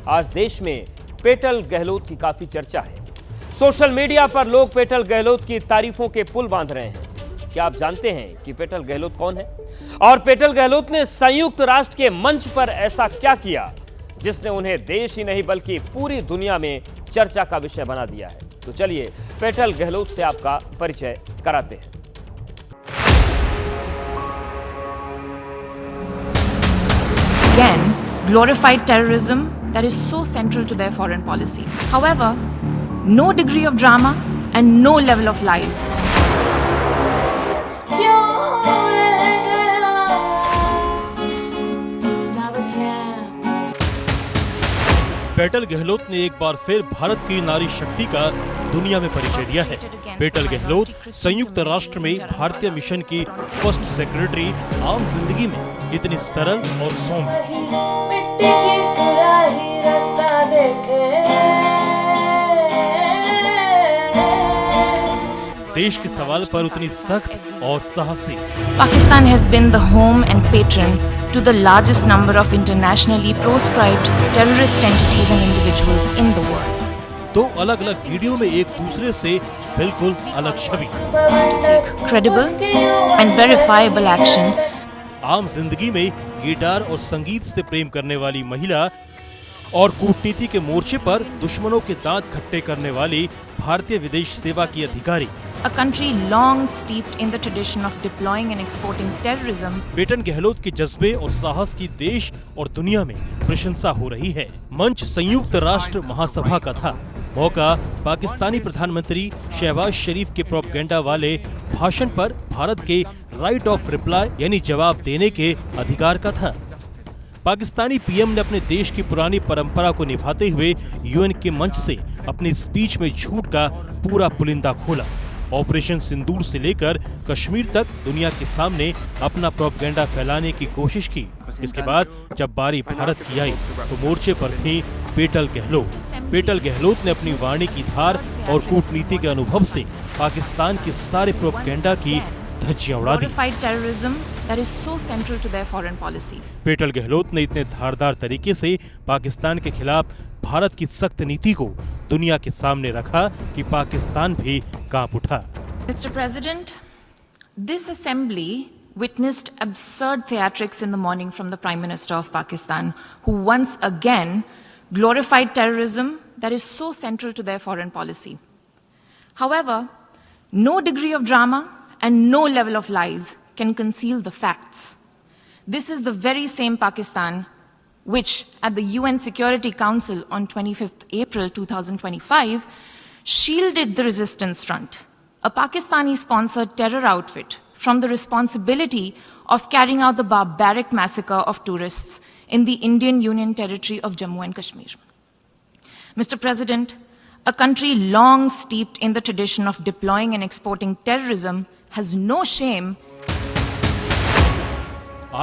आज देश में पेटल गहलोत की काफी चर्चा है। सोशल मीडिया पर लोग पेटल गहलोत की तारीफों के पुल बांध रहे हैं। क्या आप जानते हैं कि पेटल गहलोत कौन है और पेटल गहलोत ने संयुक्त राष्ट्र के मंच पर ऐसा क्या किया जिसने उन्हें देश ही नहीं बल्कि पूरी दुनिया में चर्चा का विषय बना दिया है? तो चलिए पेटल गहलोत से आपका परिचय कराते हैं। Again, glorified terrorism that is so central to their foreign policy. However, no degree of drama and no level of lies. Petal Gehlot ने एक बार फिर भारत की नारी शक्ति का दुनिया में परिचय दिया है। पेटल गहलोत संयुक्त राष्ट्र में भारतीय मिशन की फर्स्ट सेक्रेटरी आम जिंदगी में इतनी सरल और सौम्य, देश के सवाल पर उतनी सख्त और साहसी। Pakistan has been the home and patron to the largest number of internationally proscribed terrorist entities and individuals in the world. दो अलग-अलग वीडियो में एक दूसरे से बिल्कुल अलग छवि। Credible and verifiable action. आम जिंदगी में गिटार और संगीत से प्रेम करने वाली महिला और कूटनीति के मोर्चे पर दुश्मनों के दांत खट्टे करने वाली भारतीय विदेश सेवा की अधिकारी। A country long steeped in the tradition of deploying and exporting terrorism. Petal Gehlot के जज्बे और साहस की देश और दुनिया में प्रशंसा हो रही है। मंच संयुक्त राष्ट्र महासभा का था। मौका पाकिस्तानी प्रधानमंत्री शहबाज शरीफ के प्रोपेगेंडा वाले भाषण पर भारत के राइट ऑफ रिप्लाई यानी जवाब देने के अधिकार का था। पाकिस्तानी पीएम ने अपने देश की पुरानी परंपरा को निभाते हुए यूएन के मंच से अपनी स्पीच में झूठ का पूरा पुलिंदा खोला। ऑपरेशन सिंदूर से लेकर कश्मीर तक दुनिया के सामने अपना प्रोपेगेंडा फैलाने की कोशिश की। इसके बाद जब बारी भारत की आई तो मोर्चे पर थी पेटल गहलोत। पेटल गहलोत ने अपनी वाणी की धार और कूटनीति के अनुभव से पाकिस्तान के सारे प्रोपेगेंडा की धज्जियां उड़ा दी। पेटल गहलोत ने इतने धारदार तरीके से पाकिस्तान के खिलाफ भारत की सख्त नीति को दुनिया के सामने रखा कि पाकिस्तान भी कांप उठा। Mr. President, this assembly witnessed absurd theatrics in the morning from the Prime Minister of Pakistan, who once again glorified terrorism that is so central to their foreign policy. However, no degree of drama and no level of lies can conceal the facts. This is the very same Pakistan which, at the UN Security Council on 25th April 2025, shielded the Resistance Front, a Pakistani-sponsored terror outfit, from the responsibility of carrying out the barbaric massacre of tourists in the Indian Union territory of Jammu and Kashmir. Mr. President, a country long steeped in the tradition of deploying and exporting terrorism has no shame.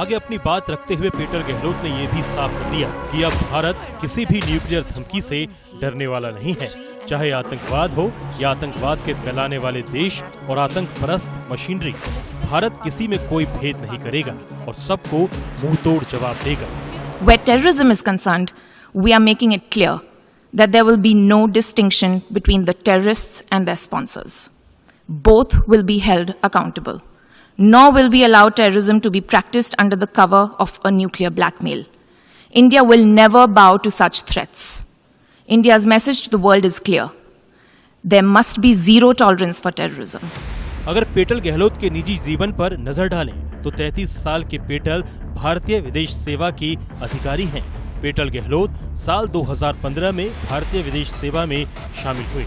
आगे अपनी बात रखते हुए petal Gehlot ने यह भी साफ कर दिया कि अब भारत किसी भी न्यूक्लियर धमकी से डरने वाला नहीं है, चाहे आतंकवाद हो या आतंकवाद के फैलाने वाले देश और आतंक परस्त मशीनरी। भारत किसी में कोई भेद नहीं करेगा और सबको मुंहतोड़ जवाब देगा। Where terrorism is concerned, we are making it clear that there will be no distinction between the terrorists and their sponsors. Both will be held accountable. Nor will we allow terrorism to be practiced under the cover of a nuclear blackmail. India will never bow to such threats. India's message to the world is clear. There must be zero tolerance for terrorism. अगर petal Gehlot के निजी जीवन पर नजर डालें तो 33 साल के पेटल भारतीय विदेश सेवा की अधिकारी हैं। पेटल गहलोत साल 2015 में भारतीय विदेश सेवा में शामिल हुए।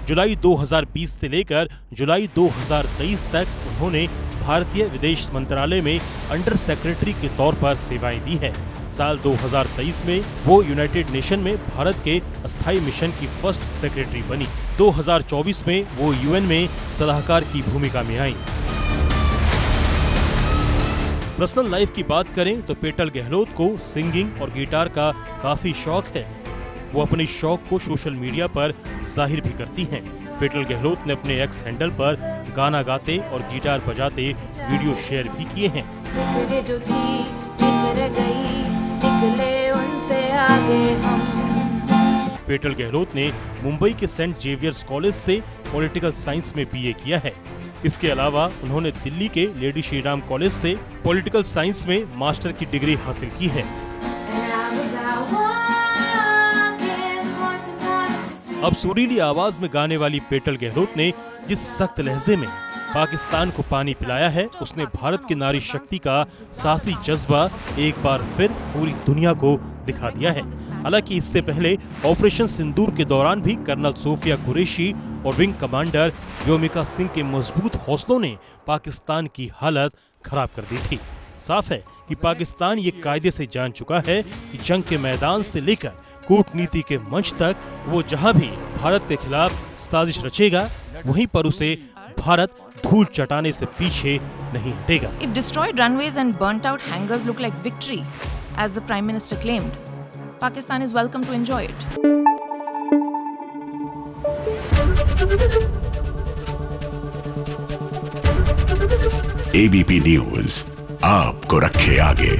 जुलाई 2020 से लेकर जुलाई 2023 तक उन्होंने भारतीय विदेश मंत्रालय में अंडर सेक्रेटरी के तौर पर सेवाएं दी है। साल 2023 में वो यूनाइटेड नेशन में भारत के अस्थायी मिशन की फर्स्ट सेक्रेटरी बनी। 2024 में वो यूएन में सलाहकार की भूमिका में आई। पर्सनल लाइफ की बात करें तो पेटल गहलोत को सिंगिंग और गिटार का काफी शौक है। वो अपने शौक को सोशल मीडिया पर जाहिर भी करती हैं। पेटल गहलोत ने अपने एक्स हैंडल पर गाना गाते और गिटार बजाते वीडियो शेयर भी किए हैं। जो थी बिछड़ गई, निकले उनसे आगे हम। पेटल गहलोत ने मुंबई के सेंट जेवियर्स कॉलेज से पॉलिटिकल साइंस में बीए किया है। इसके अलावा उन्होंने दिल्ली के लेडी श्रीराम कॉलेज से पॉलिटिकल साइंस में मास्टर की डिग्री हासिल की है। अब सुरीली आवाज में गाने वाली पेटल गहलोत ने जिस सख्त लहजे में पाकिस्तान को पानी पिलाया है, उसने भारत की नारी शक्ति का साहसी जज्बा एक बार फिर पूरी दुनिया को दिखा दिया है। हालांकि इससे पहले ऑपरेशन सिंदूर के दौरान भी कर्नल सोफिया कुरैशी और विंग कमांडर व्योमिका सिंह के मजबूत हौसलों ने पाकिस्तान की हालत खराब कर दी थी। साफ है कि पाकिस्तान ये कायदे से जान चुका है कि जंग के मैदान से लेकर कूटनीति के मंच तक वो जहां भी भारत के खिलाफ साजिश रचेगा, वहीं पर उसे भारत धूल चटाने से पीछे नहीं हटेगा। If destroyed runways and burnt out hangars look like victory, as the Prime Minister claimed, Pakistan is welcome to enjoy it. ABP news आपको रखे आगे।